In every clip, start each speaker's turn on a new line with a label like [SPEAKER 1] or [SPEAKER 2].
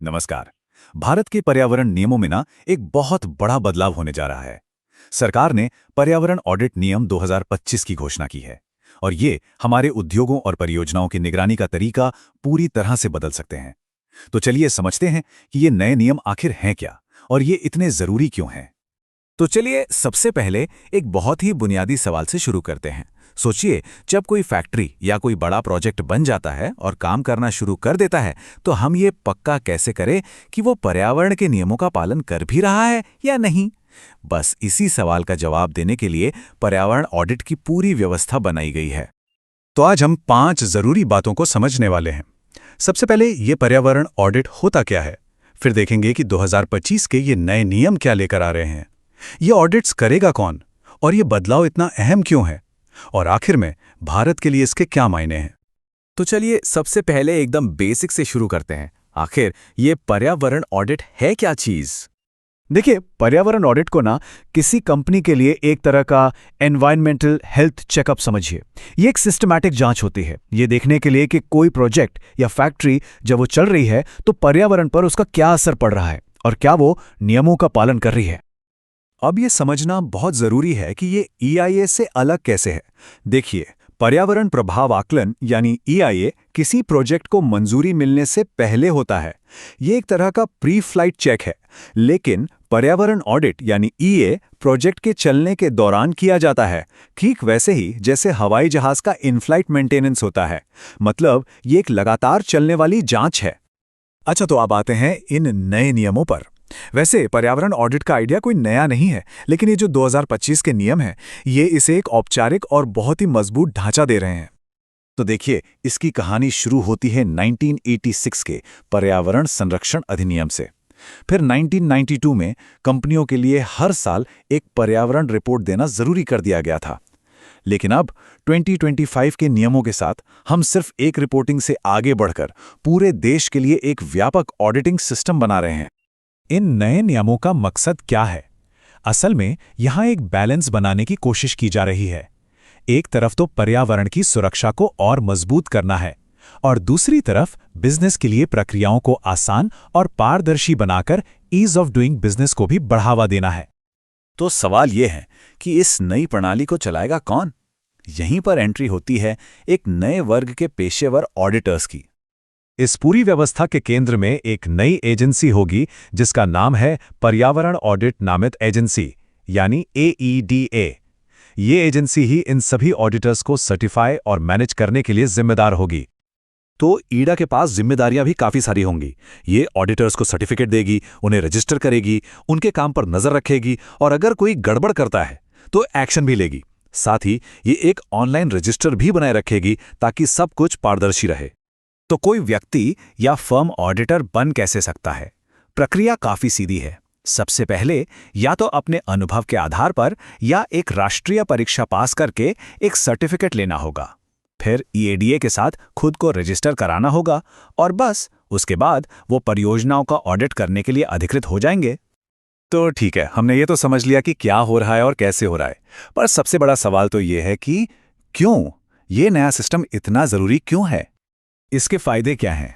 [SPEAKER 1] नमस्कार। भारत के पर्यावरण नियमों में एक बहुत बड़ा बदलाव होने जा रहा है। सरकार ने पर्यावरण ऑडिट नियम 2025 की घोषणा की है और ये हमारे उद्योगों और परियोजनाओं की निगरानी का तरीका पूरी तरह से बदल सकते हैं। तो चलिए समझते हैं कि ये नए नियम आखिर हैं क्या और ये इतने जरूरी क्यों हैं। तो चलिए सबसे पहले एक बहुत ही बुनियादी सवाल से शुरू करते हैं। सोचिए, जब कोई फैक्ट्री या कोई बड़ा प्रोजेक्ट बन जाता है और काम करना शुरू कर देता है, तो हम ये पक्का कैसे करें कि वो पर्यावरण के नियमों का पालन कर भी रहा है या नहीं। बस इसी सवाल का जवाब देने के लिए पर्यावरण ऑडिट की पूरी व्यवस्था बनाई गई है।
[SPEAKER 2] तो आज हम 5 जरूरी बातों को समझने वाले हैं। सबसे पहले ये पर्यावरण ऑडिट होता क्या है, फिर देखेंगे कि 2025 के ये नए नियम क्या लेकर आ रहे हैं, ये ऑडिट्स करेगा कौन और ये बदलाव इतना अहम क्यों है, और आखिर में भारत के लिए इसके क्या मायने हैं।
[SPEAKER 1] तो चलिए सबसे पहले एकदम बेसिक से शुरू करते हैं। आखिर ये पर्यावरण ऑडिट है क्या चीज?
[SPEAKER 3] देखिए, पर्यावरण ऑडिट को किसी कंपनी के लिए एक तरह का एनवायरमेंटल हेल्थ चेकअप समझिए। ये एक सिस्टमैटिक जांच होती है, ये देखने के लिए कि कोई प्रोजेक्ट या फैक्ट्री जब वो चल रही है तो पर्यावरण पर उसका क्या असर पड़ रहा है और क्या वो नियमों का पालन कर रही है।
[SPEAKER 1] अब ये समझना बहुत जरूरी है कि ये EIA से अलग कैसे है। देखिए, पर्यावरण प्रभाव आकलन यानी EIA किसी प्रोजेक्ट को मंजूरी मिलने से पहले होता है। ये एक तरह का प्री फ्लाइट चेक है, लेकिन पर्यावरण ऑडिट यानी EA प्रोजेक्ट के चलने के दौरान किया जाता है, ठीक वैसे ही जैसे हवाई जहाज का इन फ्लाइट मेंटेनेंस होता है। मतलब ये एक लगातार चलने वाली जांच है।
[SPEAKER 3] अच्छा, तो अब आते हैं इन नए नियमों पर। वैसे पर्यावरण ऑडिट का आइडिया कोई नया नहीं है, लेकिन ये जो 2025 के नियम हैं, ये इसे एक औपचारिक और बहुत ही मजबूत ढांचा दे रहे हैं।
[SPEAKER 1] तो देखिए, इसकी कहानी शुरू होती है 1986 के पर्यावरण संरक्षण अधिनियम से। फिर 1992 में कंपनियों के लिए हर साल एक पर्यावरण रिपोर्ट देना जरूरी कर दिया गया था। लेकिन अब 2025 के नियमों के साथ हम सिर्फ एक रिपोर्टिंग से आगे बढ़कर पूरे देश के लिए एक व्यापक ऑडिटिंग सिस्टम बना रहे हैं।
[SPEAKER 2] इन नए नियमों का मकसद क्या है? असल में यहां एक बैलेंस बनाने की कोशिश की जा रही है। एक तरफ तो पर्यावरण की सुरक्षा को और मजबूत करना है और दूसरी तरफ बिजनेस के लिए प्रक्रियाओं को आसान और पारदर्शी बनाकर ईज ऑफ डूइंग बिजनेस को भी बढ़ावा देना है।
[SPEAKER 1] तो सवाल यह है कि इस नई प्रणाली को चलाएगा कौन? यहीं पर एंट्री होती है एक नए वर्ग के पेशेवर ऑडिटर्स की।
[SPEAKER 2] इस पूरी व्यवस्था के केंद्र में एक नई एजेंसी होगी जिसका नाम है पर्यावरण ऑडिट नामित एजेंसी यानी AEDA। ये एजेंसी ही इन सभी ऑडिटर्स को सर्टिफाई और मैनेज करने के लिए जिम्मेदार होगी।
[SPEAKER 1] तो ईडा के पास जिम्मेदारियां भी काफी सारी होंगी। ये ऑडिटर्स को सर्टिफिकेट देगी, उन्हें रजिस्टर करेगी, उनके काम पर नजर रखेगी और अगर कोई गड़बड़ करता है तो एक्शन भी लेगी। साथ ही ये एक ऑनलाइन रजिस्टर भी बनाए रखेगी ताकि सब कुछ पारदर्शी रहे। तो कोई व्यक्ति या फर्म ऑडिटर बन कैसे सकता है? प्रक्रिया काफी सीधी है। सबसे पहले या तो अपने अनुभव के आधार पर या एक राष्ट्रीय परीक्षा पास करके एक सर्टिफिकेट लेना होगा। फिर EADA के साथ खुद को रजिस्टर कराना होगा और बस उसके बाद वो परियोजनाओं का ऑडिट करने के लिए अधिकृत हो जाएंगे। तो ठीक है, हमने ये तो समझ लिया कि क्या हो रहा है और कैसे हो रहा है, पर सबसे बड़ा सवाल तो ये है कि क्यों ये नया सिस्टम इतना जरूरी क्यों है? इसके फायदे क्या हैं?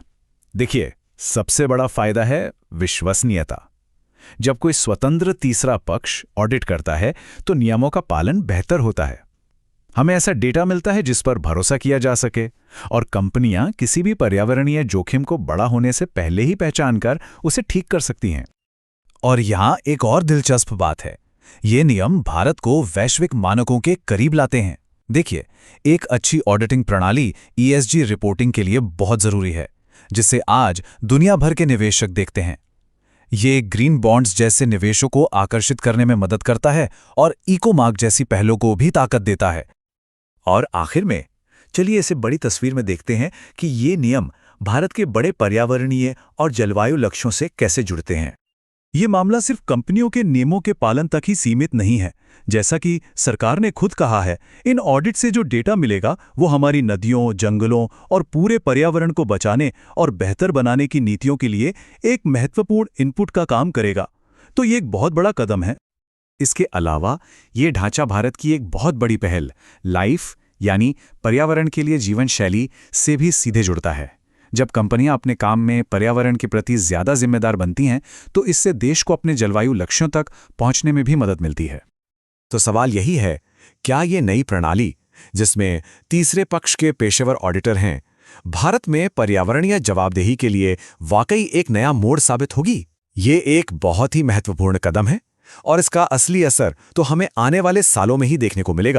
[SPEAKER 1] देखिए, सबसे बड़ा फायदा है विश्वसनीयता। जब कोई स्वतंत्र तीसरा पक्ष ऑडिट करता है तो नियमों का पालन बेहतर होता है। हमें ऐसा डेटा मिलता है जिस पर भरोसा किया जा सके और कंपनियां किसी भी पर्यावरणीय जोखिम को बड़ा होने से पहले ही पहचानकर उसे ठीक कर सकती हैं। और यहां एक और दिलचस्प बात है, ये नियम भारत को वैश्विक मानकों के करीब लाते हैं। देखिए, एक अच्छी ऑडिटिंग प्रणाली ESG रिपोर्टिंग के लिए बहुत जरूरी है, जिसे आज दुनिया भर के निवेशक देखते हैं। ये ग्रीन बॉन्ड्स जैसे निवेशों को आकर्षित करने में मदद करता है और इको मार्क जैसी पहलों को भी ताकत देता है। और आखिर में चलिए इसे बड़ी तस्वीर में देखते हैं कि ये नियम भारत के बड़े पर्यावरणीय और जलवायु लक्ष्यों से कैसे जुड़ते हैं।
[SPEAKER 2] ये मामला सिर्फ कंपनियों के नियमों के पालन तक ही सीमित नहीं है। जैसा कि सरकार ने खुद कहा है, इन ऑडिट से जो डेटा मिलेगा वो हमारी नदियों, जंगलों और पूरे पर्यावरण को बचाने और बेहतर बनाने की नीतियों के लिए एक महत्वपूर्ण इनपुट का काम करेगा। तो ये एक बहुत बड़ा कदम है।
[SPEAKER 1] इसके अलावा ये ढांचा भारत की एक बहुत बड़ी पहल लाइफ यानी पर्यावरण के लिए जीवन शैली से भी सीधे जुड़ता है।
[SPEAKER 3] जब कंपनियां अपने काम में पर्यावरण के प्रति ज्यादा जिम्मेदार बनती हैं तो इससे देश को अपने जलवायु लक्ष्यों तक पहुंचने में भी मदद मिलती है।
[SPEAKER 2] तो सवाल यही है, क्या ये नई प्रणाली, जिसमें तीसरे पक्ष के पेशेवर ऑडिटर हैं, भारत में पर्यावरणीय जवाबदेही के लिए वाकई एक नया मोड़ साबित होगी? ये एक बहुत ही महत्वपूर्ण कदम है और इसका असली असर तो हमें आने वाले सालों में ही देखने को मिलेगा।